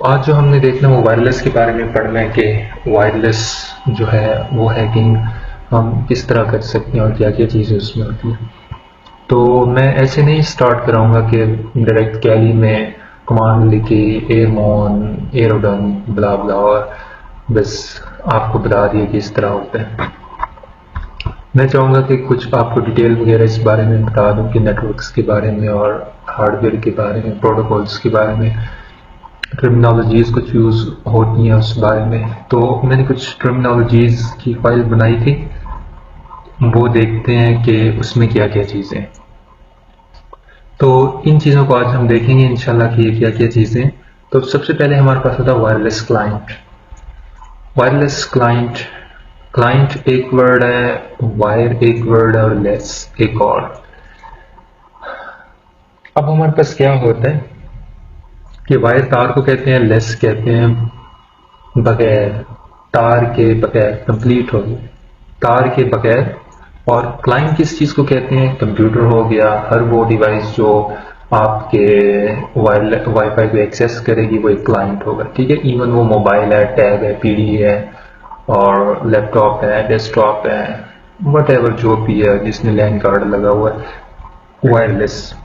आज जो हमने देखना वो वायरलेस के बारे में पढ़ना है कि वायरलेस जो है वो हैकिंग हम किस तरह कर सकते हैं और क्या क्या चीज़ें उसमें होती हैं। तो मैं ऐसे नहीं स्टार्ट कराऊंगा कि डायरेक्ट कैली में कमांड लिखी एयरमोन एरोडन ब्ला ब्ला और बस आपको बता दिए कि इस तरह होता है। मैं चाहूँगा कि कुछ आपको डिटेल वगैरह इस बारे में बता दूं कि नेटवर्क्स के बारे में और हार्डवेयर के बारे में, प्रोटोकॉल्स के बारे में, टर्मिनोलॉजीज़ कुछ यूज़ होती हैं उस बारे में। तो मैंने कुछ टर्मिनोलॉजीज़ की फाइल बनाई थी, वो देखते हैं कि उसमें क्या क्या चीज़ें। तो इन चीज़ों को आज हम देखेंगे इंशाल्लाह कि ये क्या क्या चीज़ें। तो सबसे पहले हमारे पास होता है wireless client. Wireless client, client एक वर्ड है, वायर एक वर्ड है और लेस एक और। अब हमारे पास क्या होता है कि वायर तार को कहते हैं, लेस कहते हैं बगैर, तार के बगैर, कंप्लीट हो गई तार के बगैर। और क्लाइंट किस चीज़ को कहते हैं? कंप्यूटर हो गया, हर वो डिवाइस जो आपके वाईफाई को एक्सेस करेगी वो एक क्लाइंट होगा, ठीक है। इवन वो मोबाइल है, टैब है, पीडी है और लैपटॉप है, डेस्कटॉप है, वट जो भी है जिसमें लैन कार्ड लगा हुआ है, वायरलेस,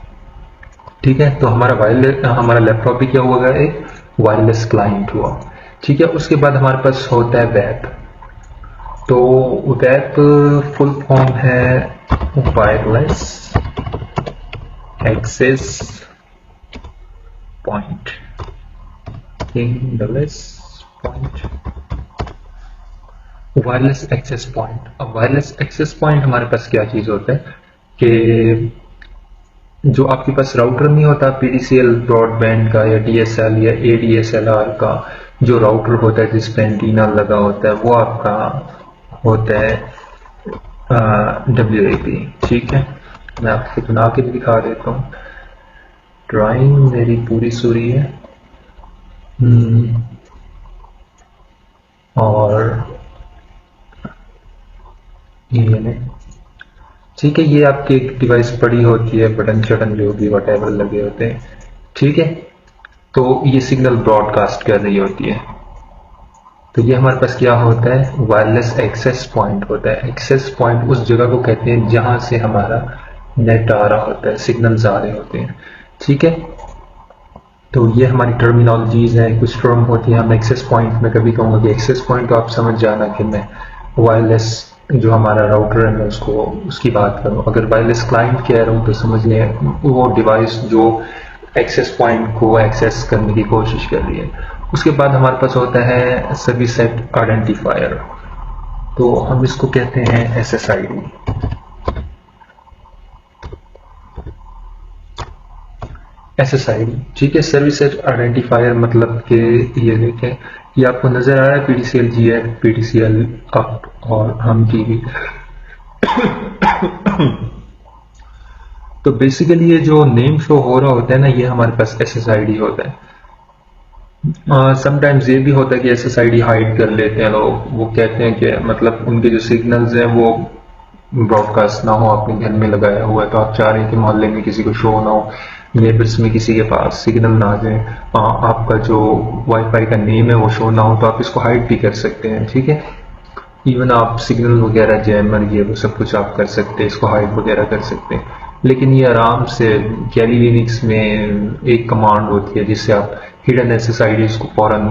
ठीक है। तो हमारा लैपटॉप भी क्या हुआ? एक वायरलेस क्लाइंट हुआ, ठीक है। उसके बाद हमारे पास होता है वेब। तो वेब फुल फॉर्म है wireless access point, wireless access point. अब वायरलेस एक्सेस पॉइंट हमारे पास क्या चीज होता है कि जो आपके पास राउटर नहीं होता पीडीसीएल ब्रॉडबैंड का या डीएसएल या एडीएसएलआर का, जो राउटर होता है जिस पे एंटीना लगा होता है, वो आपका होता है WAP, ठीक है। मैं आपको बना के भी दिखा देता हूँ, ड्राइंग मेरी पूरी सूरी है। और ये ठीक है, ये आपकी एक डिवाइस पड़ी होती है, बटन शटन जो भी वटेवर लगे होते हैं, ठीक है। तो ये सिग्नल ब्रॉडकास्ट कर रही होती है। तो ये हमारे पास क्या होता है? वायरलेस एक्सेस पॉइंट होता है। एक्सेस पॉइंट उस जगह को कहते हैं जहां से हमारा नेट आ रहा होता है, सिग्नल्स आ रहे होते हैं, ठीक है। तो ये हमारी टर्मिनोलॉजीज हैं, कुछ टर्म होती है। हम एक्सेस पॉइंट में कभी कहूँगा कि एक्सेस पॉइंट तो आप समझ जाना कि मैं वायरलेस जो हमारा राउटर है मैं उसकी बात करूँ। अगर वायरलेस क्लाइंट कह रहा हूँ तो समझ लें वो डिवाइस जो एक्सेस पॉइंट को एक्सेस करने की कोशिश कर रही है। उसके बाद हमारे पास होता है सर्विस सेट आइडेंटिफायर, तो हम इसको कहते हैं SSID। SSID, ठीक है। सर्विस सेट आइडेंटिफायर मतलब कि ये देखें, ये आपको नजर आ रहा है PDCL GF, PDCL अप और हम टीवी। तो बेसिकली ये जो नेम शो हो रहा होता है ना, ये हमारे पास SSID होता है। समटाइम्स ये भी होता है कि SSID हाइड कर लेते हैं लोग, वो कहते हैं कि मतलब उनके जो सिग्नल्स हैं वो ब्रॉडकास्ट ना हो, आपने घर में लगाया हुआ है तो आप चाह रहे हैं कि मोहल्ले में किसी को शो ना हो, नेबर्स में किसी के पास सिग्नल ना आ जाए, आपका जो वाईफाई का नेम है वो शो ना हो, तो आप इसको हाइड भी कर सकते हैं, ठीक है। इवन आप सिग्नल वगैरह जैमर ये वो सब कुछ आप कर सकते हैं, इसको हाइड वगैरह कर सकते हैं। लेकिन ये आराम से कैली लिनक्स में एक कमांड होती है जिससे आप हिडन SSIDs को फौरन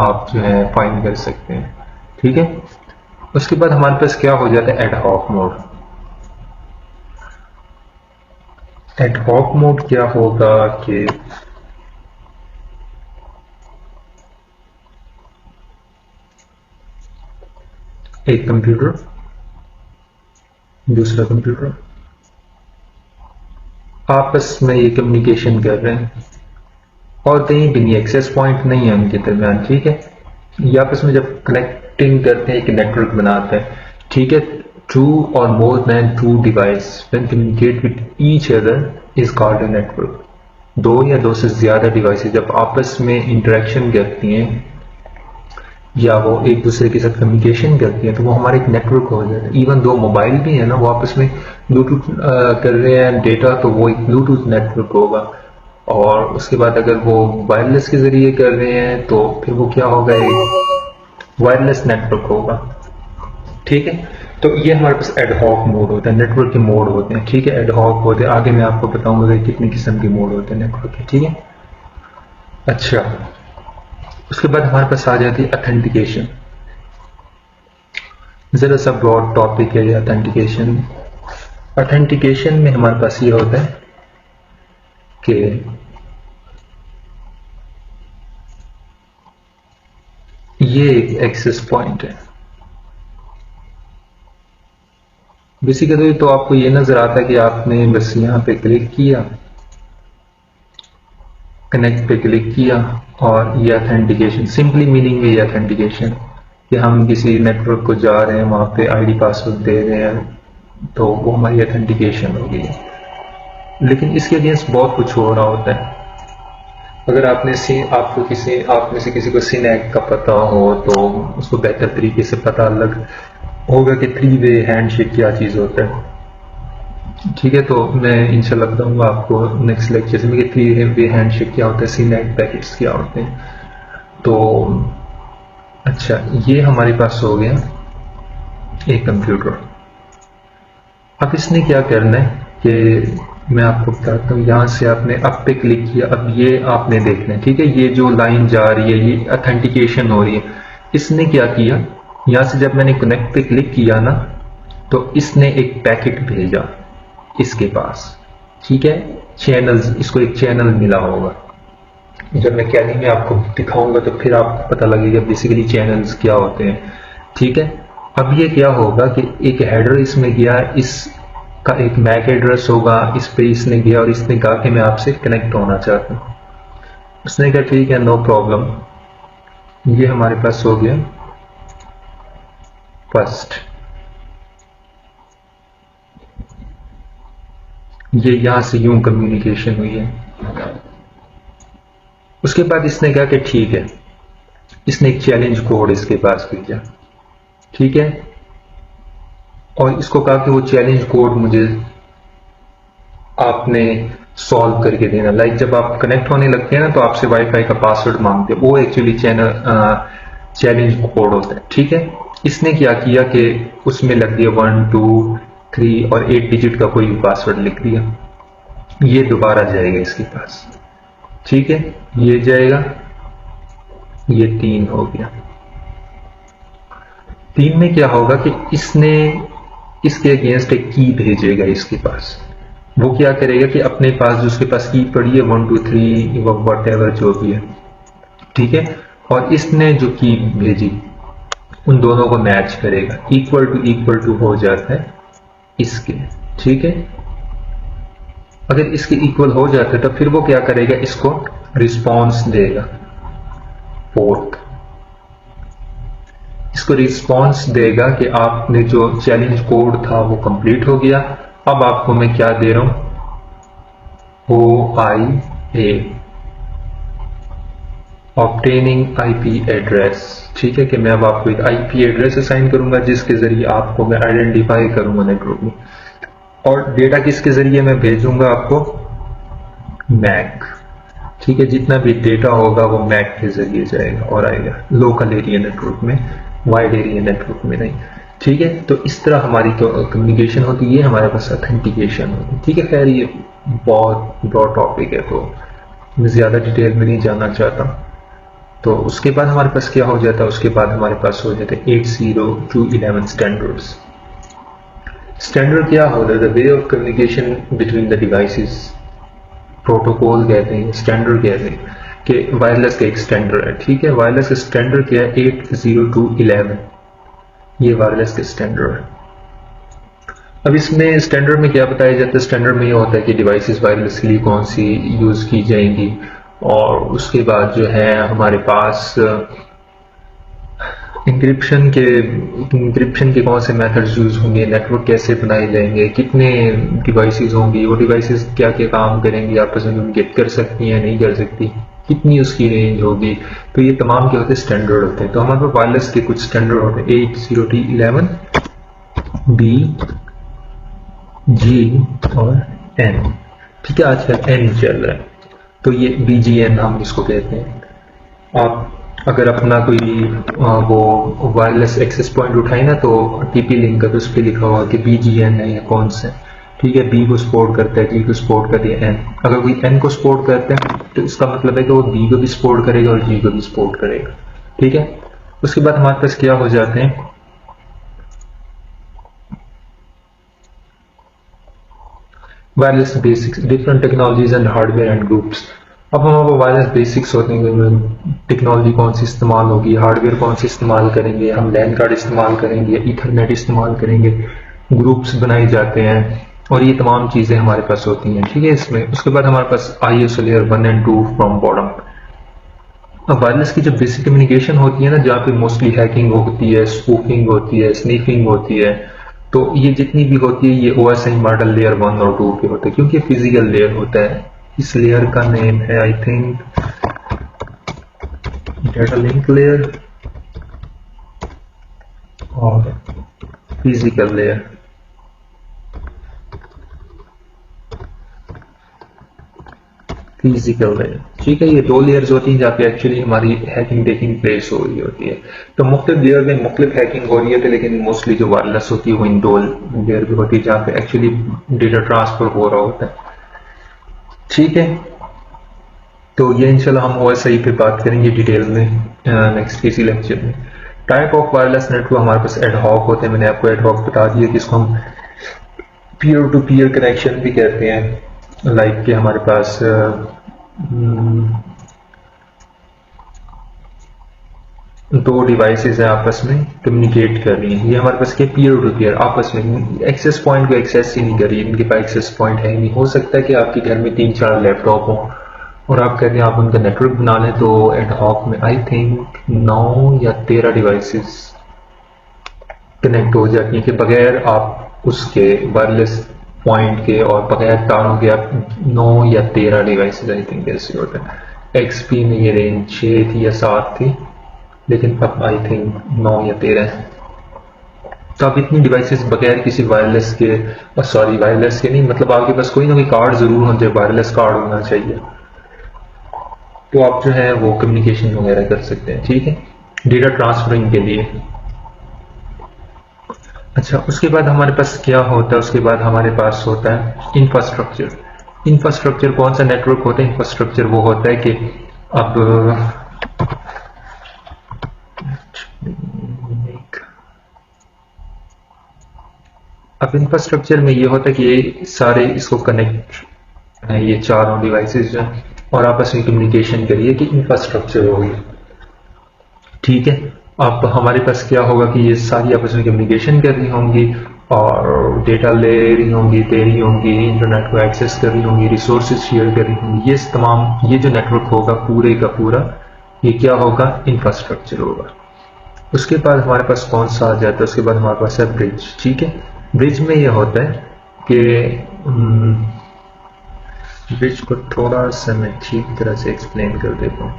आप जो है फाइंड कर सकते हैं, ठीक है। उसके बाद हमारे पास क्या हो जाता है? Ad hoc mode. एडहॉक मोड क्या होगा कि एक कंप्यूटर दूसरा कंप्यूटर आपस में ये कम्युनिकेशन कर रहे हैं और कहीं भी नहीं, एक्सेस पॉइंट नहीं है उनके दरमियान, ठीक है। ये आपस में जब कनेक्टिंग करते हैं, एक नेटवर्क बनाते हैं, ठीक है। टू और more than two device when communicate with each other is called a network. दो या दो से ज्यादा डिवाइसेस जब आपस में इंटरेक्शन करती हैं या वो एक दूसरे के साथ कम्युनिकेशन करती हैं तो वो हमारा एक नेटवर्क हो जाता है। इवन दो मोबाइल भी है ना, वो आपस में ब्लूटूथ कर रहे हैं डेटा, तो वो एक ब्लूटूथ नेटवर्क होगा। और उसके बाद अगर वो वायरलेस के जरिए कर रहे हैं तो फिर वो क्या होगा, एक वायरलेस नेटवर्क होगा। ठीक है, तो ये हमारे पास एडहॉक मोड होता है, नेटवर्क के मोड होते हैं। ठीक है, एडहॉक होते हैं, आगे मैं आपको बताऊंगा कि कितने किस्म के मोड होते हैं नेटवर्क के। ठीक है, अच्छा, उसके बाद हमारे पास आ जाती है ऑथेंटिकेशन। जरा सा ब्रॉड टॉपिक है ये ऑथेंटिकेशन। ऑथेंटिकेशन में हमारे पास ये होता है कि ये एक एक्सेस पॉइंट है। बेसिकली तो आपको ये नजर आता है कि आपने बस यहां पे क्लिक किया, कनेक्ट पे क्लिक किया, और ये ऑथेंटिकेशन, सिंपली मीनिंग ये ऑथेंटिकेशन कि हम किसी नेटवर्क को जा रहे हैं, वहां पे आईडी पासवर्ड दे रहे हैं, तो वो हमारी ऑथेंटिकेशन होगी। लेकिन इसके अगेंस्ट बहुत कुछ हो रहा होता है। अगर आपने आप में से किसी को सिनैक का पता हो तो उसको बेहतर तरीके से पता लग होगा कि 3 वे हैंडशेक क्या चीज होता है। ठीक है, तो मैं इंशाल्लाह बताऊंगा आपको नेक्स्ट लेक्चर में कि 3 वे हैंडशेक क्या होता है, सिनैक पैकेट्स क्या होते हैं। तो अच्छा, ये हमारे पास हो गया एक कंप्यूटर। अब इसने क्या करना है कि मैं आपको बताता हूँ, यहां से आपने अप पे क्लिक किया, अब ये आपने देखना है। ठीक है, ये जो लाइन जा रही है ये ऑथेंटिकेशन हो रही है। इसने क्या किया, यहां से जब मैंने कनेक्ट पे क्लिक किया ना, तो इसने एक पैकेट भेजा इसके पास। ठीक है, चैनल्स, इसको एक चैनल मिला होगा। जब मैं कैली में आपको दिखाऊंगा तो फिर आपको पता लगेगा बेसिकली चैनल्स क्या होते हैं। ठीक है, अब ये क्या होगा कि एक हेडर इसमें गया, इसका एक मैक एड्रेस होगा, इस पे इसने गया और इसने कहा कि मैं आपसे कनेक्ट होना चाहता हूँ। उसने कहा ठीक है, नो प्रॉब्लम। ये हमारे पास हो गया फर्स्ट, ये यहां से यूं कम्युनिकेशन हुई है। उसके बाद इसने कहा कि ठीक है, इसने एक चैलेंज कोड इसके पास भेजा। ठीक है, और इसको कहा कि वो चैलेंज कोड मुझे आपने सॉल्व करके देना। लाइक जब आप कनेक्ट होने लगते हैं ना तो आपसे वाईफाई का पासवर्ड मांगते हैं, वो एक्चुअली चैलेंज कोड होता है। ठीक है, इसने क्या किया कि उसमें लग दिया 1 2 3 और 8 डिजिट का कोई पासवर्ड लिख दिया। ये दोबारा जाएगा इसके पास। ठीक है, ये जाएगा, ये 3 हो गया। 3 में क्या होगा कि इसने इसके अगेंस्ट एक की भेजेगा इसके पास। वो क्या करेगा कि अपने पास जो उसके पास की पड़ी है 1 2 3 वट एवर जो भी है, ठीक है, और इसने जो की भेजी उन दोनों को मैच करेगा, इक्वल टू हो जाता है इसके। ठीक है, अगर इसके इक्वल हो जाता है तो फिर वो क्या करेगा, इसको रिस्पॉन्स देगा। फोर्थ, इसको रिस्पॉन्स देगा कि आपने जो चैलेंज कोड था वो कंप्लीट हो गया। अब आपको मैं क्या दे रहा हूं, OIA, ऑब्टेनिंग आईपी एड्रेस। ठीक है, कि मैं अब आपको एक आईपी एड्रेस असाइन करूंगा जिसके जरिए आपको मैं आइडेंटिफाई करूंगा नेटवर्क में। और डेटा किसके जरिए मैं भेजूंगा आपको, मैक। ठीक है, जितना भी डेटा होगा वो मैक के जरिए जाएगा और आएगा लोकल एरिया नेटवर्क में, वाइड एरिया नेटवर्क में नहीं। ठीक है, तो इस तरह हमारी कम्युनिकेशन होती है, ये हमारे पास ऑथेंटिकेशन होती है। ठीक है, खैर ये बहुत ब्रॉड टॉपिक है तो मैं ज्यादा डिटेल में नहीं जानना चाहता। तो उसके बाद हमारे पास क्या हो जाता है, उसके बाद हमारे पास हो जाते हैं 802.11 स्टैंडर्ड्स। स्टैंडर्ड क्या होता है, the way of communication between the devices, protocol कहते हैं, स्टैंडर्ड कहते हैं कि वायरलेस का एक स्टैंडर्ड है। ठीक है, वायरलेस का स्टैंडर्ड क्या है, 802.11, ये वायरलेस का स्टैंडर्ड है। अब इसमें स्टैंडर्ड में क्या बताया जाता है, स्टैंडर्ड में ये होता है कि डिवाइसेस वायरलेस के लिए कौन सी यूज की जाएंगी, और उसके बाद जो है हमारे पास इंक्रिप्शन के कौन से मेथड्स यूज होंगे, नेटवर्क कैसे बनाए जाएंगे, कितने डिवाइसेस होंगी, वो डिवाइसेस क्या क्या काम करेंगी, आपस में कम्युनिकेट कर सकती हैं नहीं कर सकती, कितनी उसकी रेंज होगी। तो ये तमाम क्या होते हैं, स्टैंडर्ड होते हैं। तो हमारे पास वायरलेस के कुछ स्टैंडर्ड होते हैं, 802.11, B, G और N। ठीक है, आजकल N चल रहा है। तो ये BGN हम इसको कहते हैं। आप अगर अपना कोई वो वायरलेस एक्सेस पॉइंट उठाए ना, तो TP लिंक का, तो उस पर लिखा हुआ कि BGN है या कौन सा, ठीक है। B को सपोर्ट करता है, G को सपोर्ट कर दिया, N। अगर कोई N को सपोर्ट करता है तो इसका मतलब है कि वो B को भी सपोर्ट करेगा और G को भी सपोर्ट करेगा, ठीक है। उसके बाद हमारे पास क्या हो जाते हैं, wireless basics, different technologies and hardware and groups. अब हमारे वायरलेस बेसिक्स होते हैं, टेक्नोलॉजी कौन सी इस्तेमाल होगी, हार्डवेयर कौन सी इस्तेमाल करेंगे, हम लैन कार्ड इस्तेमाल करेंगे, ईथरनेट इस्तेमाल करेंगे, ग्रुप्स बनाए जाते हैं, और ये तमाम चीज़ें हमारे पास होती हैं, ठीक है इसमें। उसके बाद हमारे पास ISO लेयर 1 और 2 फ्रॉम बॉटम। अब वायरलेस की जो बेसिक कम्युनिकेशन होती है ना, जहाँ पे मोस्टली हैकिंग होती है, स्पूफिंग होती है, स्नीफिंग होती है, तो ये जितनी भी होती है ये OSI मॉडल लेयर 1 और 2 पे होते हैं, क्योंकि फिजिकल लेयर होता है। इस लेयर का नेम है I think data link layer और फिजिकल लेयर। फिजिकल लेयर, ठीक है। ये दो लेयर्स होती हैं जहाँ पे एक्चुअली हमारी हैकिंग टेकिंग प्लेस हो रही होती है। तो मुख्तलिफ लेयर में मुख्तलिफ हैकिंग हो रही है, लेकिन मोस्टली जो वायरलेस होती है वो इन दो लेयर पे होती है जहाँ पे एक्चुअली डेटा ट्रांसफर हो रहा होता है, ठीक है। तो ये इंशाल्लाह हम OSI पे बात करेंगे डिटेल में नेक्स्ट किसी लेक्चर में। टाइप ऑफ वायरलेस नेटवर्क हमारे पास एडहॉक होते हैं, मैंने आपको एडहॉक बता दिया कि इसको हम पीयर टू पीयर कनेक्शन भी कहते हैं। लाइक कि हमारे पास दो डिवाइसेस हैं आपस में कम्युनिकेट कर रही हैं, ये हमारे पास क्या पीयर टू पीयर आपस में एक्सेस पॉइंट को एक्सेस ही नहीं कर रही है, इनके पास एक्सेस पॉइंट है ही नहीं। हो सकता है कि आपके घर में 3-4 लैपटॉप हो और आप कहते हैं आप उनका नेटवर्क बना लें, तो एडहॉक में आई थिंक 9 या 13 डिवाइसेस कनेक्ट हो जाती हैं कि बगैर आप उसके वायरलेस पॉइंट के और बगैर तारों के आप 9 या 13 डिवाइसेस आई थिंक ऐसे होते हैं। XP में ये रेंज 6 थी या 7 थी, लेकिन अब आई थिंक 9 या 13 है। तो आप इतनी डिवाइसेस बगैर किसी वायरलेस के, सॉरी वायरलेस के नहीं, मतलब आपके पास कोई ना कोई कार्ड जरूर होना चाहिए, वायरलेस कार्ड होना चाहिए, तो आप जो है वो कम्युनिकेशन वगैरह कर सकते हैं, ठीक है, डेटा ट्रांसफरिंग के लिए। अच्छा, उसके बाद हमारे पास क्या होता है, उसके बाद हमारे पास होता है इंफ्रास्ट्रक्चर। इंफ्रास्ट्रक्चर कौन सा नेटवर्क होता है, इंफ्रास्ट्रक्चर वो होता है कि अब इंफ्रास्ट्रक्चर में ये होता है कि ये सारे इसको कनेक्ट, ये चारों डिवाइसेस जो हैं और आपस में कम्युनिकेशन करिए कि इंफ्रास्ट्रक्चर होगी, ठीक है। अब हमारे पास क्या होगा कि ये सारी आपस में कम्युनिकेशन कर रही होंगी और डेटा ले रही होंगी, दे रही होंगी, इंटरनेट को एक्सेस कर रही होंगी, रिसोर्सेज शेयर कर रही होंगी। ये तमाम, ये जो नेटवर्क होगा पूरे का पूरा, ये क्या होगा, इंफ्रास्ट्रक्चर होगा। उसके बाद हमारे पास कौन सा आ जाता है, उसके बाद हमारे पास है ब्रिज, ठीक है। ब्रिज में यह होता है कि ब्रिज को थोड़ा सा मैं ठीक तरह से एक्सप्लेन कर देता हूँ।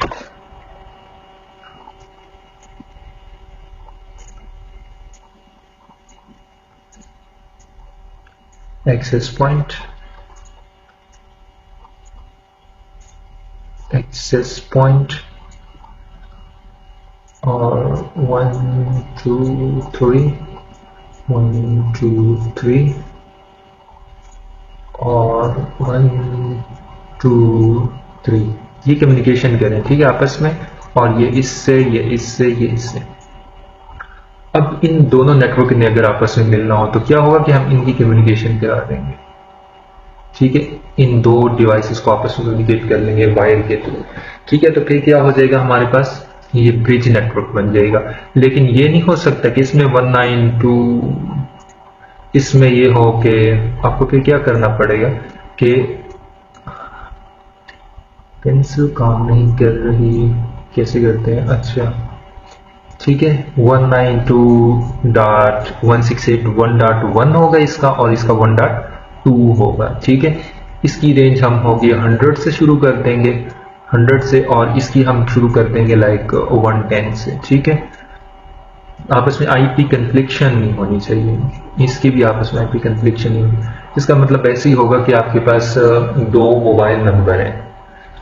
एक्सेस पॉइंट, एक्सेस पॉइंट और 1 2 3 1 2 3 और 1 2 3 ये कम्युनिकेशन करें, ठीक है, आपस में, और ये इससे, ये इससे, ये इससे। अब इन दोनों नेटवर्क ने अगर आपस में मिलना हो तो क्या होगा कि हम इनकी कम्युनिकेशन करा देंगे, ठीक है, इन दो डिवाइसेस को आपस में कम्युनिकेट कर लेंगे वायर के थ्रू, ठीक है। तो फिर क्या हो जाएगा, हमारे पास ये ब्रिज नेटवर्क बन जाएगा। लेकिन ये नहीं हो सकता कि इसमें 192 इसमें ये हो कि आपको फिर क्या करना पड़ेगा कि पेंसिल काम नहीं कर रही, कैसे करते हैं, अच्छा ठीक है, 192.168.1.1 होगा इसका और इसका 1.2 होगा, ठीक है। इसकी रेंज हम होगी 100 से शुरू कर देंगे, 100 से, और इसकी हम शुरू कर देंगे लाइक 110 से, ठीक है। आपस में आईपी कन्फ्लिक्शन नहीं होनी चाहिए, इसकी भी आपस में आईपी कन्फ्लिक्शन नहीं होगी। इसका मतलब ऐसे ही होगा कि आपके पास दो मोबाइल नंबर हैं,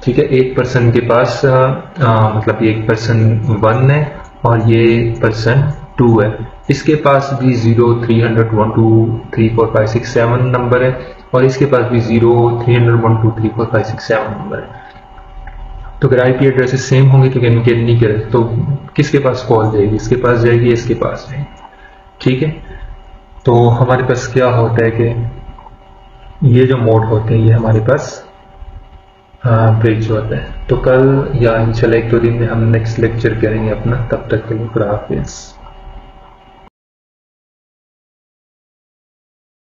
ठीक है, एक पर्सन के पास मतलब एक पर्सन 1 है और ये पर्सन 2 है, इसके पास भी 0 300 1 2 3 4 5 6 7 नंबर है और इसके पास भी 0 300 1 2 3 4 5 6 7 नंबर है। तो अगर आईपी एड्रेसेस सेम होंगे तो कम्युनिकेट नहीं करे तो किसके पास कॉल जाएगी, इसके पास जाएगी, इसके पास जाएगी। ठीक है, तो हमारे पास क्या होता है कि ये जो मोड होते हैं ये हमारे पास ब्रिज होता है। तो कल या इंशाल्लाह 1-2 दिन में हम नेक्स्ट लेक्चर करेंगे अपना, तब तक के लिए खुदा हाफिज़।